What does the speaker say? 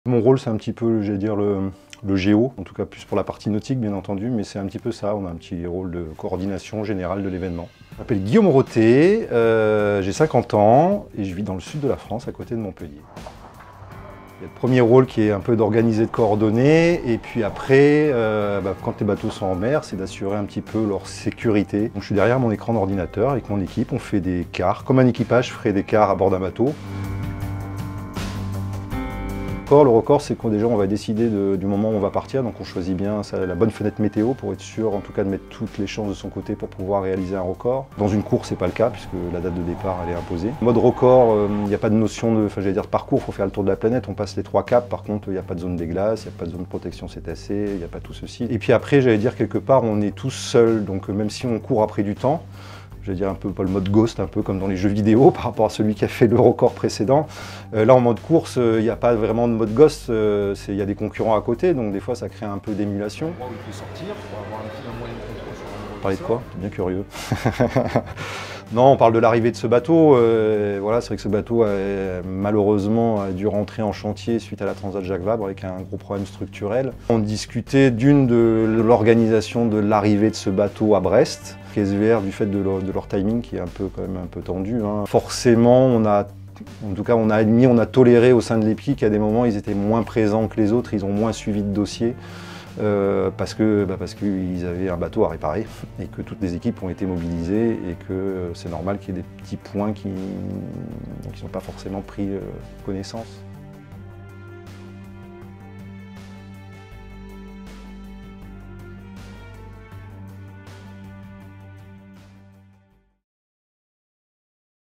Mon rôle, c'est un petit peu, j'allais dire, le géo, en tout cas plus pour la partie nautique, bien entendu, mais c'est un petit peu ça, on a un petit rôle de coordination générale de l'événement. Je m'appelle Guillaume Roté, j'ai 50 ans et je vis dans le sud de la France, à côté de Montpellier. Il y a le premier rôle qui est un peu d'organiser, de coordonner, et puis après, quand les bateaux sont en mer, c'est d'assurer un petit peu leur sécurité. Donc, je suis derrière mon écran d'ordinateur avec mon équipe, on fait des cars, comme un équipage ferait des cars à bord d'un bateau. Le record, c'est qu'on déjà on va décider du moment où on va partir, donc on choisit bien la bonne fenêtre météo pour être sûr en tout cas de mettre toutes les chances de son côté pour pouvoir réaliser un record. Dans une course, c'est pas le cas puisque la date de départ elle est imposée. Mode record, il n'y a pas de notion de parcours, il faut faire le tour de la planète, on passe les 3 caps, par contre il n'y a pas de zone des glaces, il n'y a pas de zone de protection cétacée, il n'y a pas tout ceci. Et puis après, j'allais dire quelque part, on est tous seuls, donc même si on court après du temps, je vais dire un peu pas le mode ghost, un peu comme dans les jeux vidéo par rapport à celui qui a fait le record précédent. Là en mode course, il n'y a pas vraiment de mode ghost, il y a des concurrents à côté, donc des fois ça crée un peu d'émulation. Où il peut sortir pour avoir un moyen de contrôle sur le Parler de quoi? T'es bien curieux. Non, on parle de l'arrivée de ce bateau. Voilà, c'est vrai que ce bateau malheureusement a dû rentrer en chantier suite à la Transat Jacques Vabre avec un gros problème structurel. On discutait de l'organisation de l'arrivée de ce bateau à Brest. SVR, du fait de leur timing qui est quand même un peu tendu. Forcément, on a admis, on a toléré au sein de l'EPI qu'à des moments ils étaient moins présents que les autres, ils ont moins suivi de dossiers. Parce qu'ils avaient un bateau à réparer et que toutes les équipes ont été mobilisées et que c'est normal qu'il y ait des petits points qui n'ont pas forcément pris connaissance.